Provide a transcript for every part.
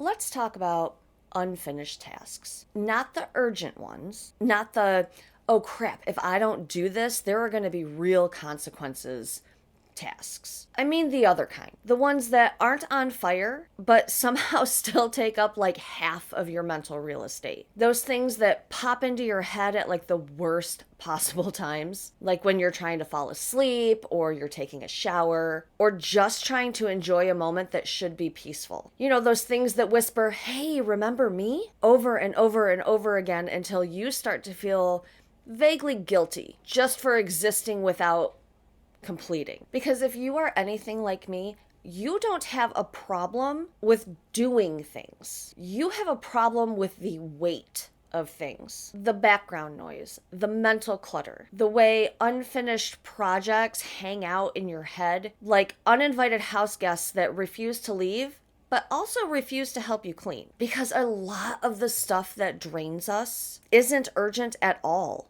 Let's talk about unfinished tasks. Not the urgent ones, not the, oh crap, if I don't do this, there are going to be real consequences tasks. I mean the other kind. The ones that aren't on fire, but somehow still take up like half of your mental real estate. Those things that pop into your head at like the worst possible times, like when you're trying to fall asleep, or you're taking a shower, or just trying to enjoy a moment that should be peaceful. You know, those things that whisper, hey, remember me? Over and over and over again until you start to feel vaguely guilty just for existing without completing. Because if you are anything like me, you don't have a problem with doing things. You have a problem with the weight of things, the background noise, the mental clutter, the way unfinished projects hang out in your head, like uninvited house guests that refuse to leave but also refuse to help you clean. Because a lot of the stuff that drains us isn't urgent at all.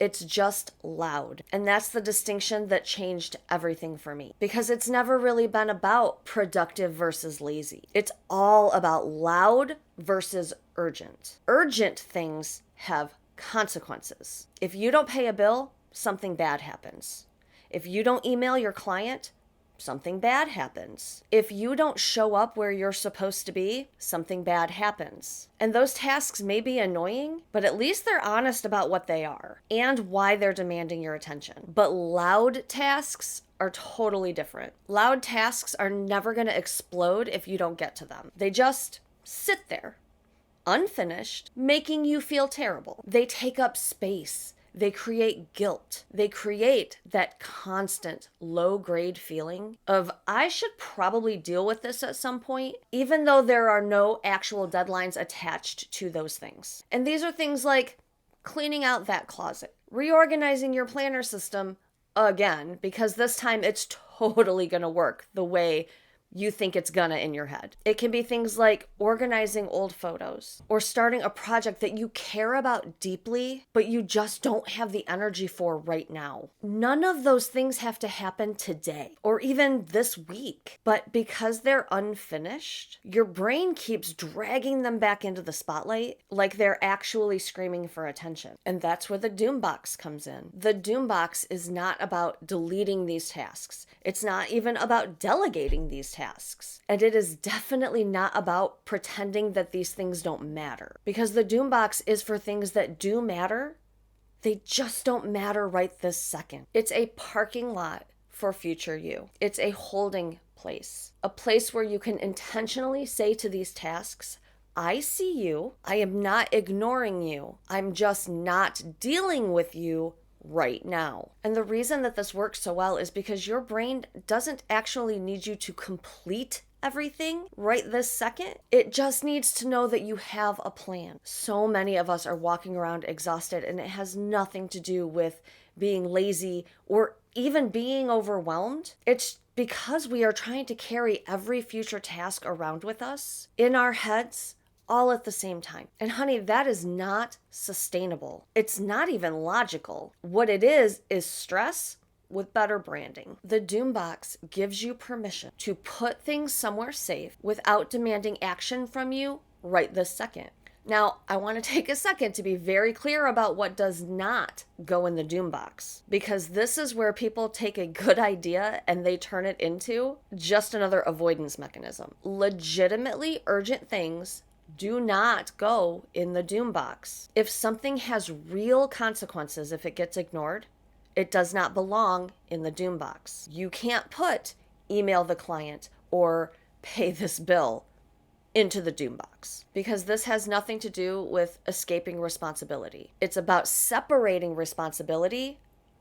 It's just loud. And that's the distinction that changed everything for me. Because it's never really been about productive versus lazy. It's all about loud versus urgent. Urgent things have consequences. If you don't pay a bill, something bad happens. If you don't email your client, something bad happens. If you don't show up where you're supposed to be, something bad happens. And those tasks may be annoying, but at least they're honest about what they are and why they're demanding your attention. But loud tasks are totally different. Loud tasks are never going to explode if you don't get to them. They just sit there, unfinished, making you feel terrible. They take up space. They create guilt. They create that constant low-grade feeling of, I should probably deal with this at some point, even though there are no actual deadlines attached to those things. And these are things like cleaning out that closet, reorganizing your planner system again, because this time it's totally gonna work the way you think it's gonna in your head. It can be things like organizing old photos or starting a project that you care about deeply, but you just don't have the energy for right now. None of those things have to happen today or even this week, but because they're unfinished, your brain keeps dragging them back into the spotlight like they're actually screaming for attention. And that's where the doom box comes in. The doom box is not about deleting these tasks. It's not even about delegating these tasks. And it is definitely not about pretending that these things don't matter. Because the doom box is for things that do matter. They just don't matter right this second. It's a parking lot for future you. It's a holding place. A place where you can intentionally say to these tasks, I see you. I am not ignoring you. I'm just not dealing with you right now. And the reason that this works so well is because your brain doesn't actually need you to complete everything right this second. It just needs to know that you have a plan. So many of us are walking around exhausted, and it has nothing to do with being lazy or even being overwhelmed. It's because we are trying to carry every future task around with us in our heads all at the same time. And honey, that is not sustainable. It's not even logical. What it is stress with better branding. The doom box gives you permission to put things somewhere safe without demanding action from you right this second. Now, I want to take a second to be very clear about what does not go in the doom box, because this is where people take a good idea and they turn it into just another avoidance mechanism. Legitimately urgent things do not go in the doom box. If something has real consequences if it gets ignored, it does not belong in the doom box. You can't put email the client or pay this bill into the doom box, because this has nothing to do with escaping responsibility. It's about separating responsibility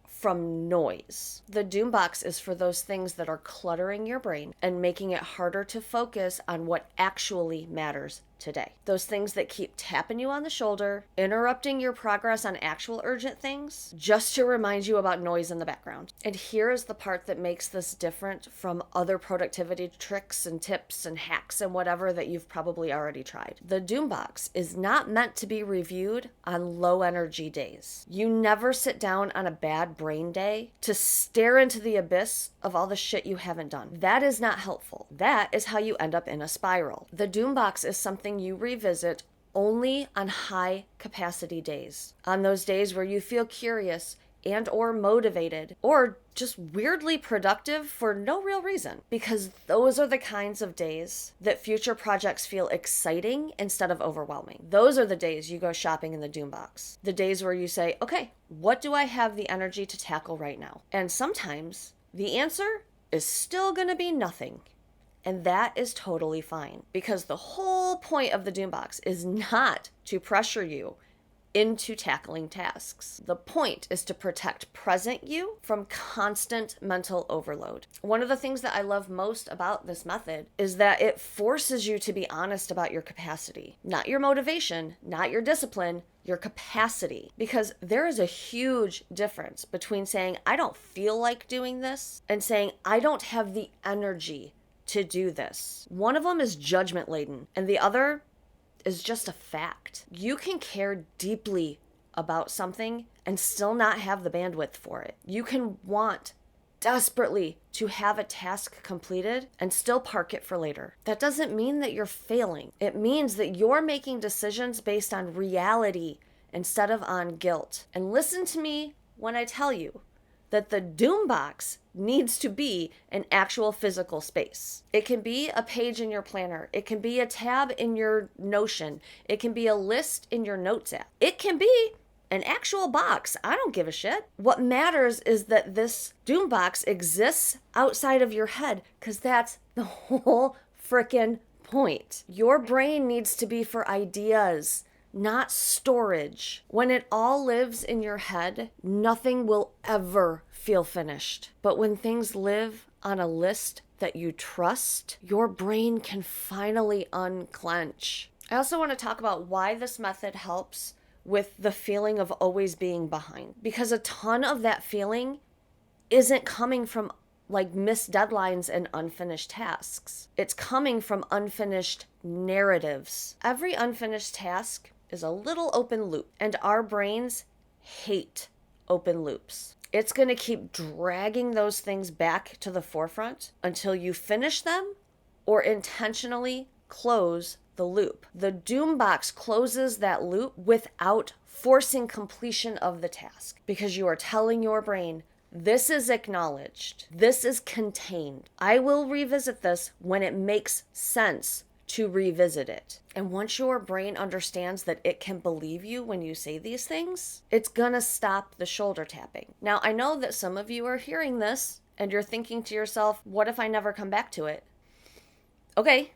from noise. The doom box is for those things that are cluttering your brain and making it harder to focus on what actually matters today. Those things that keep tapping you on the shoulder, interrupting your progress on actual urgent things, just to remind you about noise in the background. And here is the part that makes this different from other productivity tricks and tips and hacks and whatever that you've probably already tried. The doom box is not meant to be reviewed on low energy days. You never sit down on a bad brain day to stare into the abyss of all the shit you haven't done. That is not helpful. That is how you end up in a spiral. The doom box is something you revisit only on high capacity days. On those days where you feel curious and or motivated or just weirdly productive for no real reason, because those are the kinds of days that future projects feel exciting instead of overwhelming. Those are the days you go shopping in the doom box. The days where you say, okay, what do I have the energy to tackle right now? And sometimes the answer is still gonna be nothing. And that is totally fine, because the whole point of the doom box is not to pressure you into tackling tasks. The point is to protect present you from constant mental overload. One of the things that I love most about this method is that it forces you to be honest about your capacity, not your motivation, not your discipline, your capacity. Because there is a huge difference between saying, I don't feel like doing this, and saying, I don't have the energy to do this. One of them is judgment laden, and the other is just a fact. You can care deeply about something and still not have the bandwidth for it. You can want desperately to have a task completed and still park it for later. That doesn't mean that you're failing. It means that you're making decisions based on reality instead of on guilt. And listen to me when I tell you that the doom box needs to be an actual physical space. It can be a page in your planner. It can be a tab in your Notion. It can be a list in your Notes app. It can be an actual box. I don't give a shit. What matters is that this doom box exists outside of your head, because that's the whole frickin' point. Your brain needs to be for ideas, not storage. When it all lives in your head, nothing will ever feel finished. But when things live on a list that you trust, your brain can finally unclench. I also want to talk about why this method helps with the feeling of always being behind. Because a ton of that feeling isn't coming from like missed deadlines and unfinished tasks. It's coming from unfinished narratives. Every unfinished task is a little open loop, and our brains hate open loops. It's going to keep dragging those things back to the forefront until you finish them or intentionally close the loop. The doom box closes that loop without forcing completion of the task, because you are telling your brain, this is acknowledged, this is contained. I will revisit this when it makes sense to revisit it. And once your brain understands that it can believe you when you say these things, it's gonna stop the shoulder tapping. Now, I know that some of you are hearing this and you're thinking to yourself, what if I never come back to it? Okay,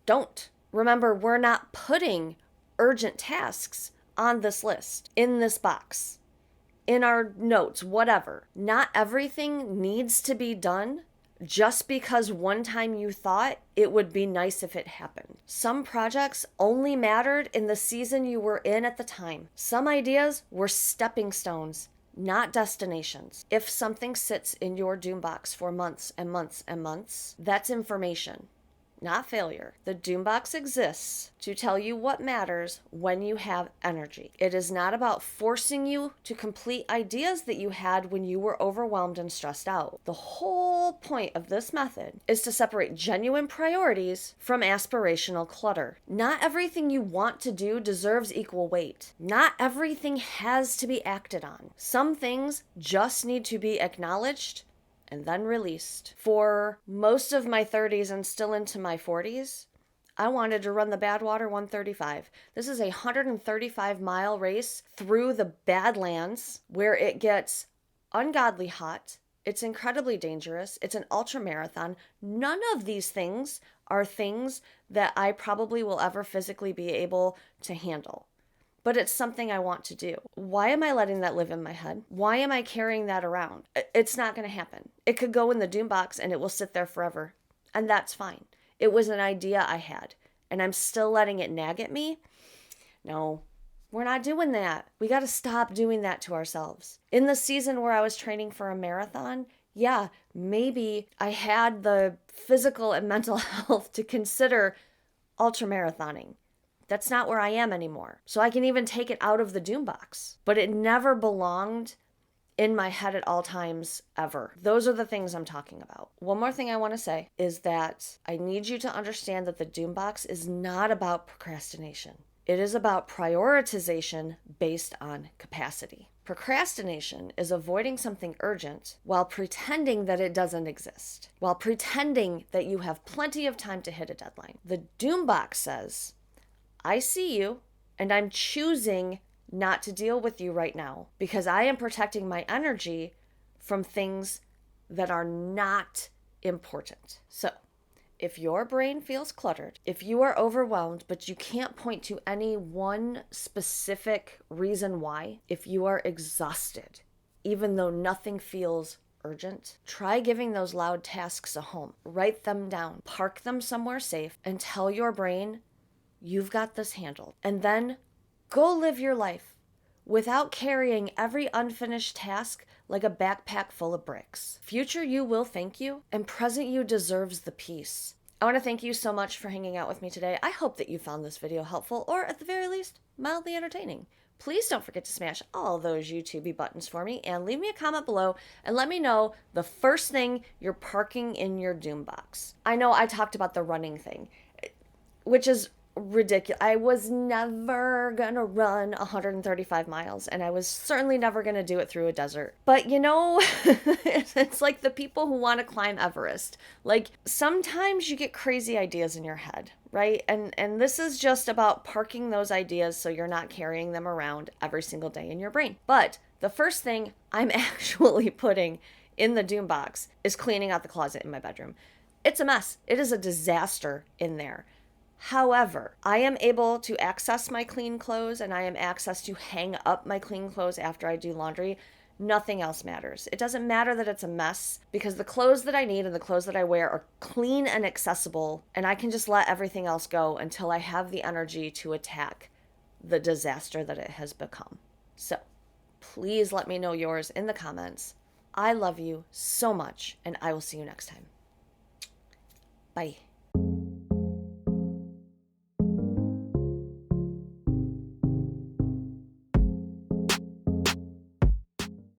don't. Remember, we're not putting urgent tasks on this list, in this box, in our notes, whatever. Not everything needs to be done just because one time you thought it would be nice if it happened. Some projects only mattered in the season you were in at the time. Some ideas were stepping stones, not destinations. If something sits in your doom box for months and months and months, that's information, not failure. The doom box exists to tell you what matters when you have energy. It is not about forcing you to complete ideas that you had when you were overwhelmed and stressed out. The whole point of this method is to separate genuine priorities from aspirational clutter. Not everything you want to do deserves equal weight. Not everything has to be acted on. Some things just need to be acknowledged and then released. For most of my 30s and still into my 40s, I wanted to run the Badwater 135. This is a 135-mile race through the Badlands where it gets ungodly hot. It's incredibly dangerous. It's an ultra marathon. None of these things are things that I probably will ever physically be able to handle. But it's something I want to do. Why am I letting that live in my head? Why am I carrying that around? It's not going to happen. It could go in the doom box and it will sit there forever. And that's fine. It was an idea I had, and I'm still letting it nag at me. No, we're not doing that. We got to stop doing that to ourselves. In the season where I was training for a marathon, yeah, maybe I had the physical and mental health to consider ultramarathoning. That's not where I am anymore. So I can even take it out of the doom box. But it never belonged in my head at all times ever. Those are the things I'm talking about. One more thing I want to say is that I need you to understand that the doom box is not about procrastination. It is about prioritization based on capacity. Procrastination is avoiding something urgent while pretending that it doesn't exist, while pretending that you have plenty of time to hit a deadline. The doom box says, I see you, and I'm choosing not to deal with you right now because I am protecting my energy from things that are not important. So, if your brain feels cluttered, if you are overwhelmed, but you can't point to any one specific reason why, if you are exhausted, even though nothing feels urgent, try giving those loud tasks a home. Write them down, park them somewhere safe, and tell your brain, you've got this handled. And then go live your life without carrying every unfinished task like a backpack full of bricks. Future you will thank you, and present you deserves the peace. I want to thank you so much for hanging out with me today. I hope that you found this video helpful, or at the very least, mildly entertaining. Please don't forget to smash all those YouTube buttons for me, and leave me a comment below and let me know the first thing you're parking in your doom box. I know I talked about the running thing, which is ridiculous. I was never gonna run 135 miles, and I was certainly never gonna do it through a desert. But you know, it's like the people who want to climb Everest. Like, sometimes you get crazy ideas in your head, right? And this is just about parking those ideas so you're not carrying them around every single day in your brain. But the first thing I'm actually putting in the doom box is cleaning out the closet in my bedroom. It's a mess. It is a disaster in there. However, I am able to access my clean clothes, and I am access to hang up my clean clothes after I do laundry. Nothing else matters. It doesn't matter that it's a mess, because the clothes that I need and the clothes that I wear are clean and accessible, and I can just let everything else go until I have the energy to attack the disaster that it has become. So, please let me know yours in the comments. I love you so much, and I will see you next time. Bye.